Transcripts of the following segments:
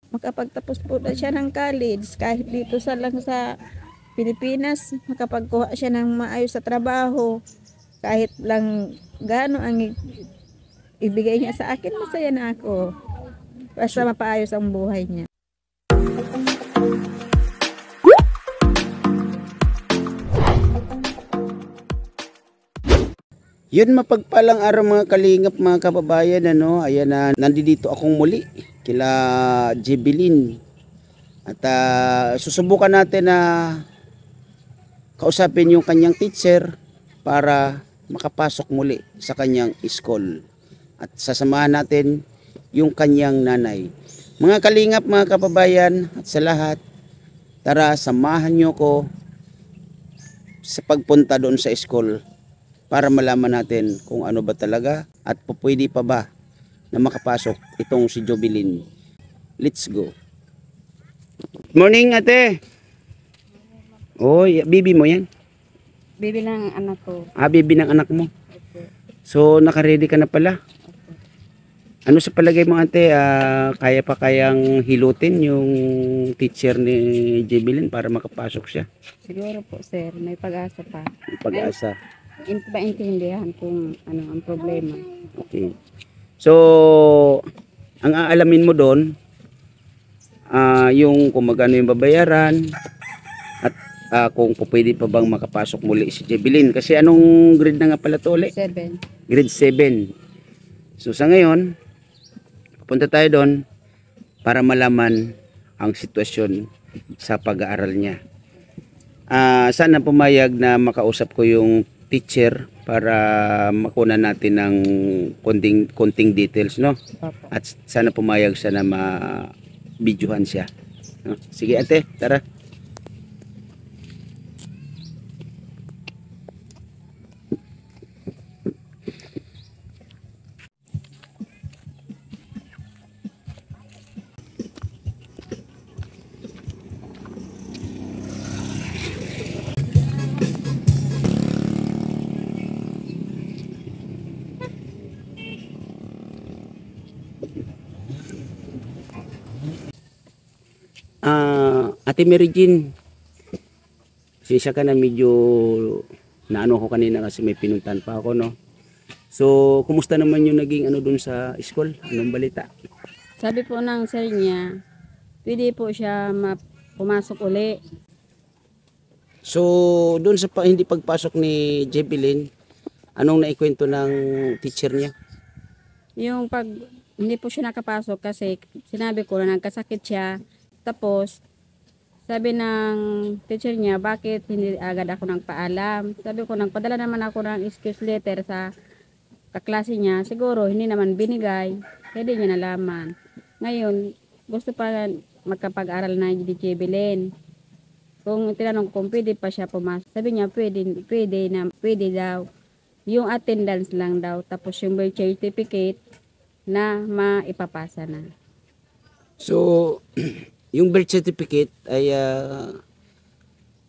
makapagtapos po na siya ng college kahit dito sa lang sa Pilipinas, makapagkuha siya ng maayos sa trabaho kahit lang gaano ang ibigay niya sa akin, masaya na ako basta mapaayos ang buhay niya. Yun, mapagpalang araw mga kalingap, mga kababayan, ano, ayan na, nandito akong muli kila Jebilin. At susubukan natin na kausapin yung kanyang teacher para makapasok muli sa kanyang school. At sasamahan natin yung kanyang nanay. Mga kalingap, mga kababayan, at sa lahat, tara, samahan nyo ko sa pagpunta doon sa school para malaman natin kung ano ba talaga at pwede pa ba na makapasok itong si Jobilin. Let's go. Morning, ate. Oy, bibi mo yan? Bibi ng anak ko. Bibi ng anak mo. So, naka-ready ka na pala. Ano sa palagay mo, ate, kaya pa kayang hilutin yung teacher ni Jobilin para makapasok siya? Siguro po sir, may pag-asa pa. Pag-asa. Maintindihan kung ano ang problema. Okay. So, ang aalamin mo doon, yung kung magkano yung babayaran at kung pwede pa bang makapasok muli si Jebilin. Kasi anong grade na nga pala to ulit? 7. Grade 7. So, sa ngayon, punta tayo doon para malaman ang sitwasyon sa pag-aaral niya. Sana pumayag na makausap ko yung teacher para makuna natin ng konting details, no? Opo. At sana pumayag siya na ma-videohan siya. No? Sige ate, tara. Ate Mary Jean, siya ka na medyo naano ko kanina kasi may pinuntan pa ako, no? So, kumusta naman yung naging ano dun sa school? Anong balita? Sabi po ng sir niya, pwede po siya pumasok uli. So, dun sa hindi pagpasok ni Jebilin, anong naikwento ng teacher niya? Yung pag hindi po siya nakapasok kasi sinabi ko na nagkasakit siya. Tapos, sabi ng teacher niya, bakit hindi agad ako nagpaalam? Sabi ko, nagpadala naman ako ng excuse letter sa kaklase niya. Siguro, hindi naman binigay. Kaya di niya nalaman. Ngayon, gusto pa magkapag-aral na di Jebilin. Kung tinanong ko kung pwede pa siya pumasok, sabi niya, pwede daw. Yung attendance lang daw. Tapos yung birth certificate na maipapasa na. So, yung birth certificate ay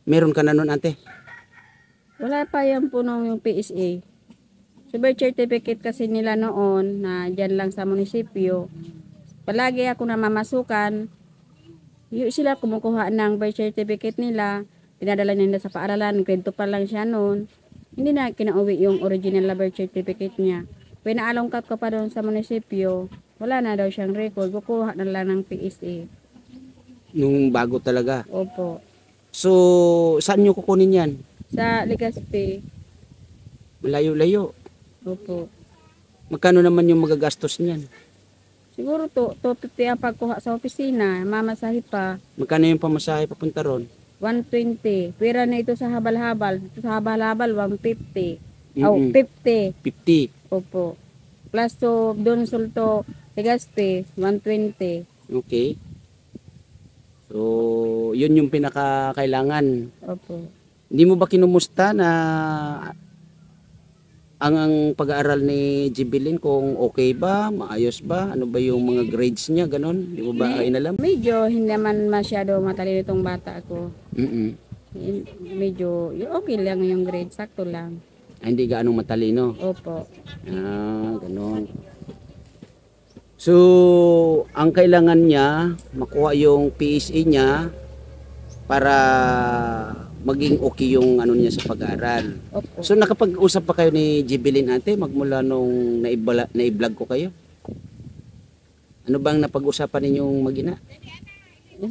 meron ka na nun, ate? Wala pa yan po nung yung PSA. So birth certificate kasi nila noon na dyan lang sa munisipyo. Palagi ako na mamasukan. Sila kumukuha ng birth certificate nila. Pinadala nila sa paaralan. Grade 2 pa lang siya noon. Hindi na kinauwi yung original na birth certificate niya. Pinaalongkat ko pa doon sa munisipyo. Wala na daw siyang record. Kukuha na lang ng PSA. Nung bago talaga. Opo. So, saan nyo kukunin yan? Sa Legazpi. Malayo-layo. Opo. Magkano naman yung magagastos niyan? Siguro 250 ang pagkuha sa opisina. Mamasahe pa. Magkano yung pamasahe papunta ron? 120. Pwera na ito sa habal-habal. Ito sa habal-habal, 150. Mm-mm. 50. 50. Opo. Plus to, doon sulto, Legazpi, 120. Okay. So, yun yung pinakakailangan. Opo. Hindi mo ba kinumusta na ang pag-aaral ni Jebilin kung okay ba, maayos ba, ano ba yung mga grades niya, ganon? Hindi mo ba inalam? Medyo hindi naman masyado matalino itong bata ko. Mm-mm. Medyo okay lang yung grade, sakto lang. Hindi gaanong matalino. Opo. Ganon. So, ang kailangan niya, makuha yung PSE niya para maging okay yung ano niya sa pag-aaral. Opo. So, nakapag-usap pa kayo ni Jebelyn ate magmula nung na-vlog ko kayo? Ano bang napag-usapan ninyong mag-ina?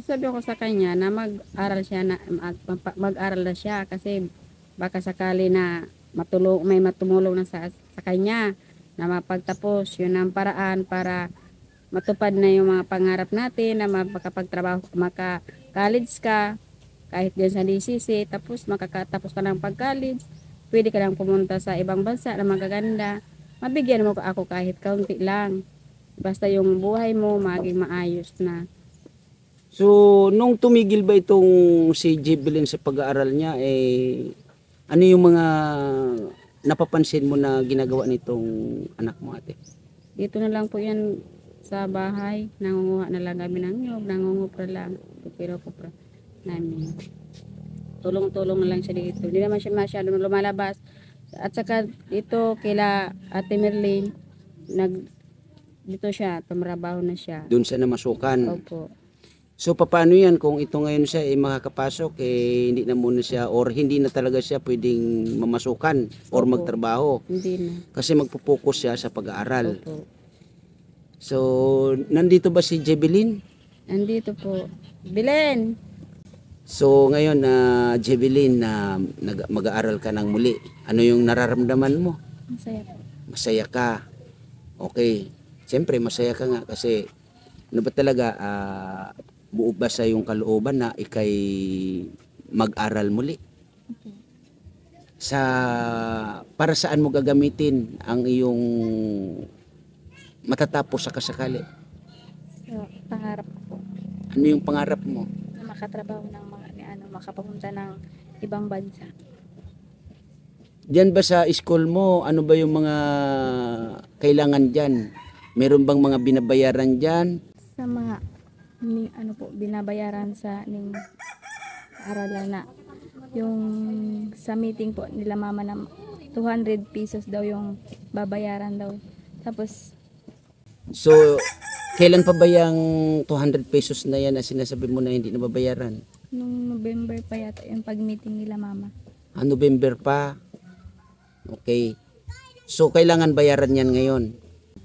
Sabi ko sa kanya na mag-aral siya mag-aral na siya kasi baka sakali na may matumulong na sa kanya na mapagtapos. Yun ang paraan para matupad na yung mga pangarap natin na makapagtrabaho, maka-college ka kahit din sa DCC, tapos makakatapos ka ng pag-college, pwede ka lang pumunta sa ibang bansa na magaganda, mabigyan mo ako kahit kaunti lang. Basta yung buhay mo maging maayos na. So, nung tumigil ba itong si Jebelyn sa pag-aaral niya, ano yung mga napapansin mo na ginagawa nitong anak mo ate? Dito na lang po yan sa bahay, nangunguha na lang kami ng nyog, nangungupra lang, kupira-kupra namin. Tulong-tulong na lang siya dito. Hindi naman siya masyado lumalabas. At saka dito kila Ate Merlin, dito siya, tumrabaho na siya. Doon siya namasukan. Opo. So paano yan kung ito ngayon siya makakapasok hindi na muna siya or hindi na talaga siya pwedeng mamasukan or Opo. magtrabaho Hindi na. kasi magpo-focus siya sa pag-aaral. Opo. So nandito ba si Jebelyn? Andito po. Bilen! So ngayon na Jebelyn na mag-aaral ka ng muli. Ano yung nararamdaman mo? Masaya po. Masaya ka. Okay. Siyempre masaya ka nga kasi ano ba talaga buo ba sa yung kalooban na ikay mag-aral muli? Para saan mo gagamitin ang iyong matatapos sa kasakali? So, pangarap ko po Ano yung pangarap mo? na makatrabaho ng mga makapapunta ng ibang bansa. Diyan ba sa school mo, ano ba yung mga kailangan diyan? Meron bang mga binabayaran diyan? Sa mga binabayaran sa ning aralan na yung sa meeting po nila mama na 200 pesos daw yung babayaran daw. Tapos So, kailan pa ba yung 200 pesos na yan na sinasabi mo na hindi nababayaran? nung November pa yata yung pag-meeting nila mama. November pa. Okay. So, kailangan bayaran yan ngayon.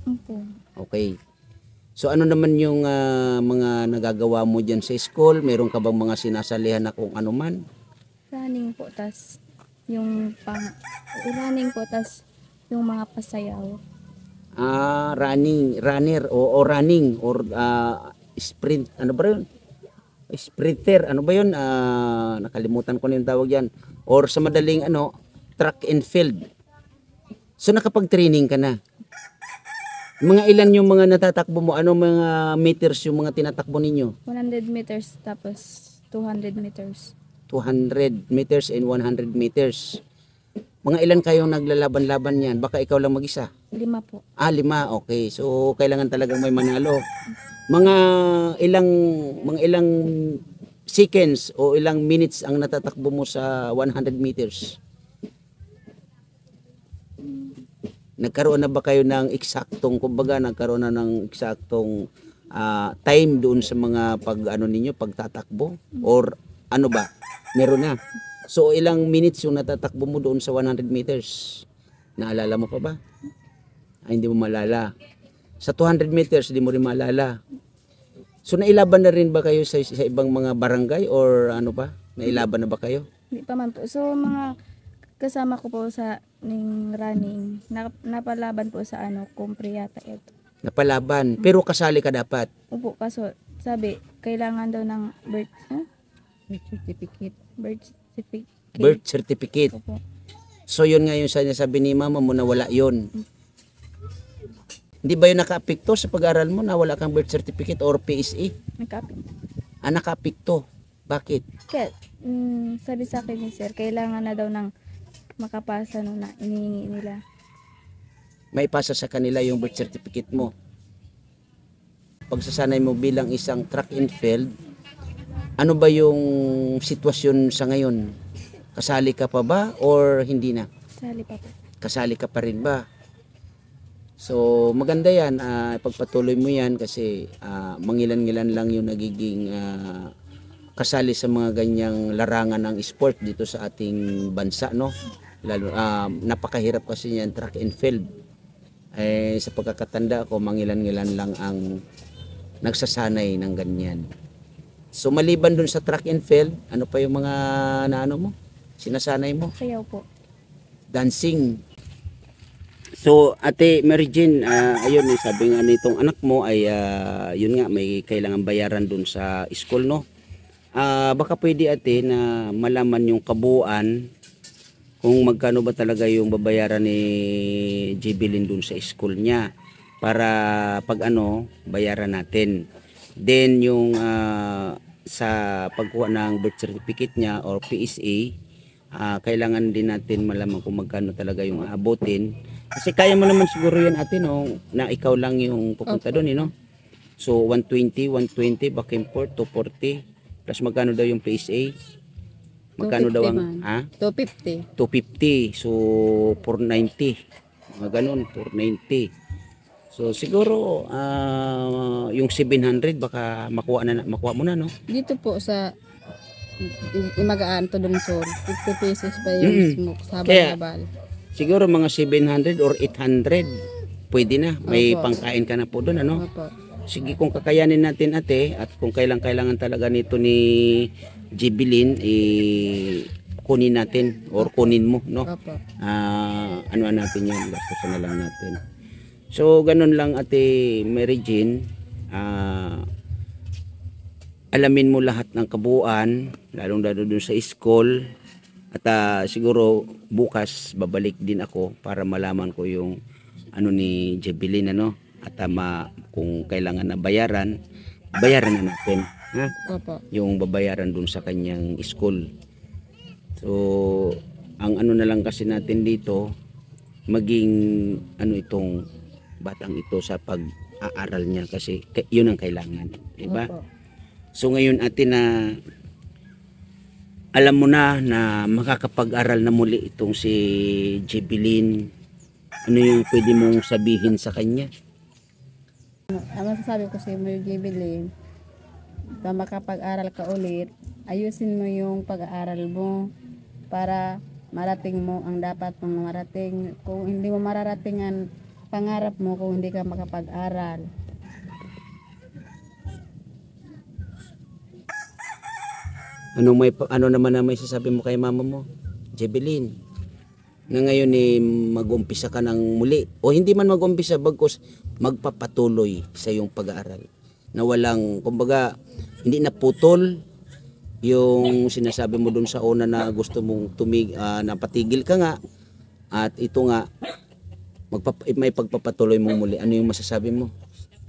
Opo. Okay. So, ano naman yung mga nagagawa mo dyan sa school? Meron ka bang mga sinasalihan na kung ano man? Running po tas yung running po tas yung mga pasayaw. Runner o running or sprint. Ano ba yun? Sprinter. Ano ba yun? Nakalimutan ko na yung tawag yan. Or sa madaling track and field. So, nakapag-training ka na. Mga ilan yung mga natatakbo mo? Ano mga meters yung mga tinatakbo ninyo? 100 meters tapos 200 meters. 200 meters and 100 meters. Mga ilan kayong naglalaban-laban yan? Baka ikaw lang mag-isa? 5 po. 5. Okay. So, kailangan talagang may manalo. Mga ilang seconds o ilang minutes ang natatakbo mo sa 100 meters? Nagkaroon na ba kayo ng eksaktong, kumbaga nagkaroon na ng eksaktong time doon sa mga pagtatakbo? Or ano ba? Meron na. So ilang minutes yung natatakbo mo doon sa 100 meters? Naalala mo pa ba? Hindi mo maalala. Sa 200 meters, hindi mo rin maalala. So nailaban na rin ba kayo sa ibang mga barangay or ano ba? Nailaban na ba kayo? Hindi pa man po. So mga kasama ko po sa running, napalaban po sa kumpre yata ito. Napalaban. Pero kasali ka dapat. Opo, kaso sabi, kailangan daw ng birth Certificate. certificate. Birth certificate. Opo. So yun nga yung sinasabi ni mama mo na wala yun. Hindi ba yun naka-apekto sa pag-aaral mo na wala kang birth certificate or PSE? Nagkapit. Naka-apekto. Bakit? Kaya, sabi sa akin ni sir, kailangan na daw ng makapasa na inihingi nila. Maipasa sa kanila yung birth certificate mo. Pagsasanay mo bilang isang track and field, ano ba yung sitwasyon sa ngayon? Kasali ka pa ba or hindi na? Sali pa po. Kasali ka pa rin ba? So maganda yan, pagpatuloy mo yan kasi mangilan-ngilan lang yung nagiging kasali sa mga ganyang larangan ng sport dito sa ating bansa, no? Lalo napakahirap kasi niyan, track and field. Sa pagkakatanda ko, mangilan-ngilan lang ang nagsasanay ng ganyan. So maliban dun sa track and field, ano pa yung mga naano mo? Sinasanay mo? Sayaw po. Dancing. So Ate Mary Jane, ayun sabi nga nitong anak mo ay yun nga may kailangan bayaran dun sa school, no? Baka pwede ate na malaman yung kabuuan kung magkano ba talaga yung babayaran ni Jebilin dun sa school niya para pag bayaran natin. Then yung sa pagkuha ng birth certificate niya or PSA, kailangan din natin malaman kung magkano talaga yung aabotin. Kasi kaya mo naman siguro yan ate, no, na ikaw lang yung pupunta doon, no? So 120 back and forth, 240. Plus magkano daw yung PSA? Magkano daw ang 250. 250. So 490. Mga ganun, 490. So siguro yung 700 baka makuha mo na, no? Dito po sa Imagaan to Dunsol, 50 pesos pa yung sa habal-habal. Siguro mga 700 or 800 pwede na. May pangkain ka na po doon, ano? Opo. Sige, kung kakayanin natin ate at kung kailangan talaga nito ni Jebilin, kunin natin or kunin mo, no? Opo. Ano natin yan, gastusin na lang natin. So ganun lang ate Mary Jane, alamin mo lahat ng kabuuan, lalong-lalo dun sa school. At siguro bukas babalik din ako para malaman ko yung ni Jebilin, ano? At kung kailangan na bayaran na natin, ha? Opo. Yung babayaran dun sa kanyang school. So ang na lang kasi natin dito, maging itong batang ito sa pag-aaral niya kasi yun ang kailangan, di ba? Opo. So ngayon ate na alam mo na makakapag-aral na muli itong si Jebilin, ano yung pwede mong sabihin sa kanya? Ang masasabi ko sa Mary Jebilin, na makapag-aral ka ulit, ayusin mo yung pag-aaral mo para marating mo ang dapat mong marating. Kung hindi mo mararating ang pangarap mo kung hindi ka makapag-aral. Ano naman na may sasabi mo kay mama mo, Jebilin? Na ngayon mag-umpisa ka ng muli o hindi man mag-umpisa bagkus magpapatuloy sa iyong pag-aaral na walang, kumbaga, hindi naputol yung sinasabi mo dun sa una na gusto mong napatigil ka nga at ito nga may pagpapatuloy mo muli. Ano yung masasabi mo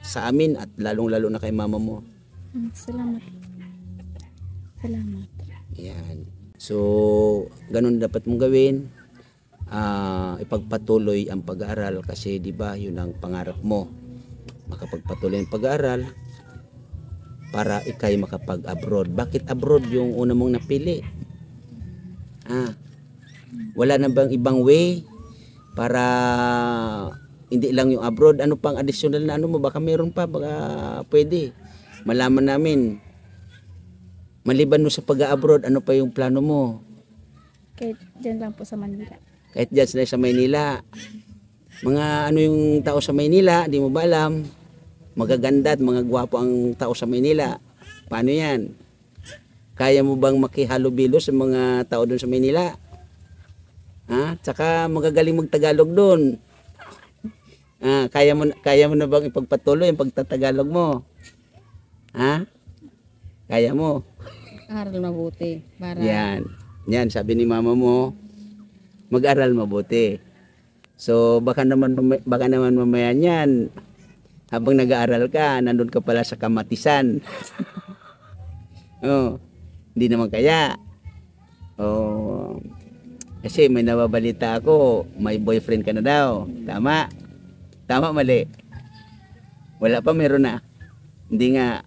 sa amin at lalong-lalo na kay mama mo? Salamat. Yan. So ganun dapat mong gawin. Ipagpatuloy ang pag-aaral kasi di ba yun ang pangarap mo, makapagpatuloy ang pag-aaral para ikay makapag-abroad. Bakit abroad yung una mong napili? Wala na bang ibang way para hindi lang yung abroad? Ano pang additional na mo? Baka meron pa, baka pwede malaman namin. Maliban mo sa pag-abroad, ano pa yung plano mo? Kahit dyan lang po sa Manila. Kahit dyan sa Maynila. Mga yung tao sa Maynila, di mo ba alam? Magaganda at mga gwapo ang tao sa Maynila. Paano yan? Kaya mo bang makihalubilo sa mga tao doon sa Maynila? Tsaka magagaling magtagalog doon. Kaya mo na bang ipagpatuloy ang pagtatagalog mo? Kaya mo? Aral mabuti. Para Yan, sabi ni mama mo, mag-aral mabuti. So baka naman mamaya niyan, habang nag-aaral ka, nandun ka pala sa kamatisan. Hindi naman kaya. Kasi may nababalita ako, may boyfriend ka na daw. Tama? Tama, mali? Wala pa, meron na? Hindi nga.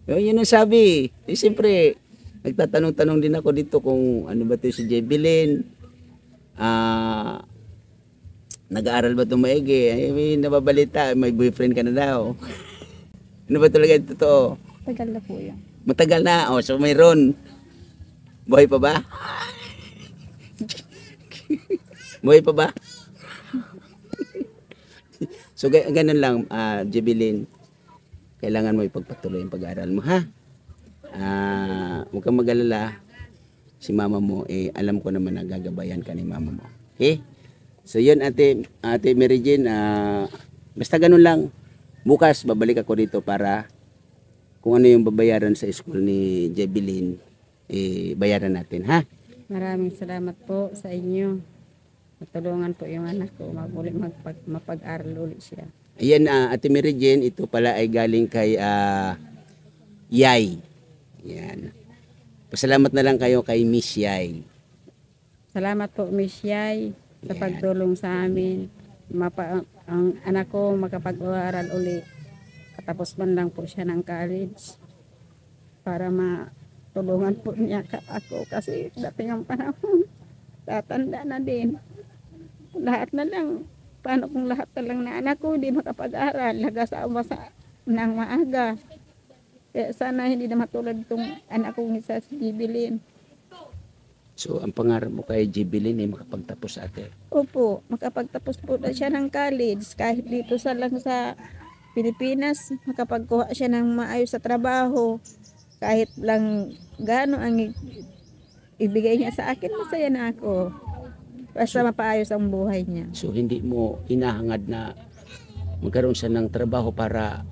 Yun ang sabi. Siyempre, nagtatanong-tanong din ako dito kung ano ba ito si Jebilin. Nag-aaral ba itong maigi? Ay, may nababalita, may boyfriend ka na daw. Ano ba talaga yung totoo? Tagal na po yun. Matagal na. O, so mayroon. Buhay pa ba? Buhay pa ba? So, ganun lang, Jebilin. Kailangan mo ipagpatuloy yung pag-aaral mo, ha? Huwag kang mag-alala. Si mama mo, alam ko naman na gagabayan ka ni mama mo. Okay? So, yun, Ate Mary Jane. Basta ganun lang. Bukas, babalik ako dito para kung ano yung babayaran sa school ni Jebilin, bayaran natin, ha? Maraming salamat po sa inyo. Matulungan po yung anak ko. Mapag-aral ulit siya. Ayan, Ate Mary Jane, ito pala ay galing kay Yay. Yan. Pasalamat na lang kayo kay Miss Yay. Salamat po, Miss Yay, sa pagtulong sa amin. Ang anak ko makapag-aaral uli. Katapos man lang po siya ng college. Para matulungan po niya ako kasi dating ang panahon. Tatanda na din. Lahat na lang. Paano kung lahat na lang na anak ko hindi makapag-aral? Nag-asawa ng maaga. Kaya sana hindi na matulad itong anak kong isa si Jebilin. So, ang pangarap mo kay Jebilin ay makapagtapos, ate. Opo, makapagtapos po na siya ng college. Kahit dito lang sa Pilipinas, makapagkuha siya ng maayos sa trabaho. Kahit lang gaano ang ibigay niya sa akin, masaya na ako. Basta mapaayos ang buhay niya. So, hindi mo hinahangad na magkaroon siya ng trabaho para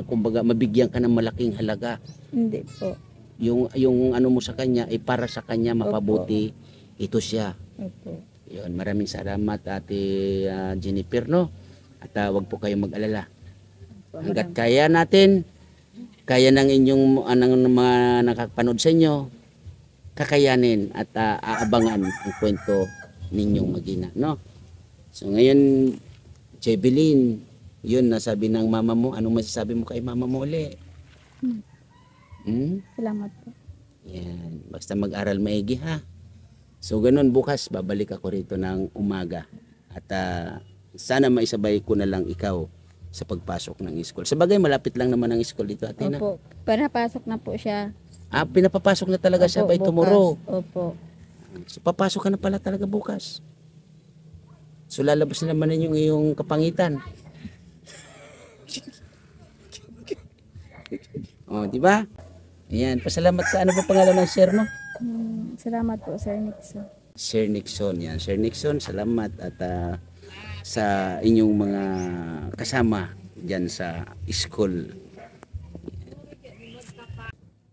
kumbaga, mabigyan ka ng malaking halaga. Hindi po. Yung ano mo sa kanya ay para sa kanya mapabuti. Ito siya. Opo. Yun, maraming salamat, Ate Jennifer, no? At wag po kayong mag-alala. Hanggat kaya natin, kaya ng inyong mga nakapanood sa inyo, kakayanin at aabangan ang kwento ninyong magina, no? So ngayon, Jebilin, yun nasabi ng mama mo. Anong masasabi mo kay mama mo uli? Salamat po. Yan, basta mag-aral maigi, ha. So ganun, bukas babalik ako rito ng umaga at sana maisabay ko na lang ikaw sa pagpasok ng school. Sabagay malapit lang naman ang school dito, ate, na. Opo, panapasok na po siya. Pinapapasok na talaga siya by bukas. tomorrow. Opo. So papasok ka na pala talaga bukas. So lalabas na naman yung iyong kapangitan. Oh, di ba? Ayan, pasalamat ka. Ano ba pangalan ng sir mo? Salamat po, Sir Nixon. Sir Nixon. Yan, Sir Nixon, salamat at sa inyong mga kasama diyan sa school.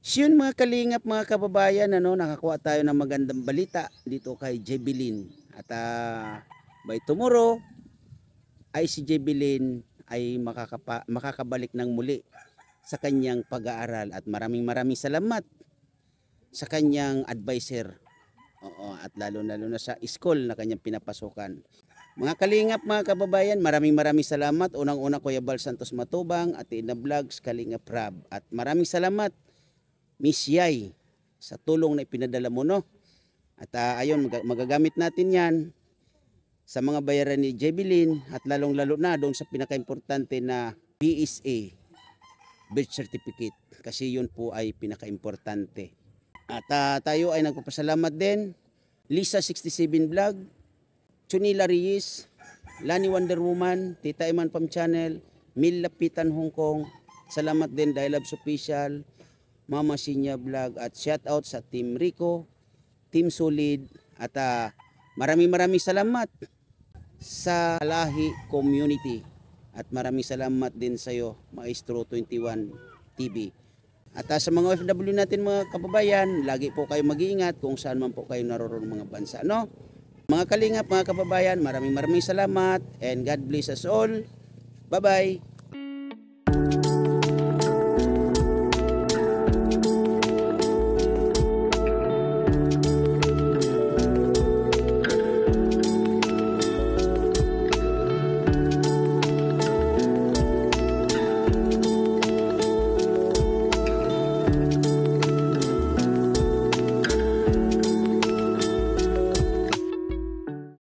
So yun, mga kalingap, mga kababayan, nakakuha tayo ng magandang balita dito kay Jebilin. At by tomorrow ay si Jebilin ay makakabalik ng muli sa kanyang pag-aaral at maraming salamat sa kanyang advisor. Oo, at lalo na sa school na kanyang pinapasukan. Mga kalingap, mga kababayan, maraming salamat. Unang-una, Kuya Bal Santos Matubang, at Ina Vlogs, Kalingap Rab. At maraming salamat, Miss Yay, sa tulong na ipinadala mo, no? At ayun, magagamit natin yan sa mga bayaran ni Jebilin at lalong-lalo na doon sa pinaka-importante na BSA, birth certificate, kasi yun po ay pinaka-importante. At tayo ay nagpapasalamat din, Lisa 67 Vlog, Chunila Reyes, Lani Wonder Woman, Tita Iman Pam Channel, Mil Lapitan Hong Kong, salamat din Dialabs Official, Mama Sinya Vlog, at shout out sa Team Rico, Team Solid, at maraming salamat sa Lahi Community. At maraming salamat din sa iyo, Maestro 21 TV. At sa mga OFW natin, mga kababayan, lagi po kayo mag-iingat kung saan man po kayo naroon mga bansa, no? Mga kalingap, mga kababayan, maraming salamat and God bless us all. Bye-bye.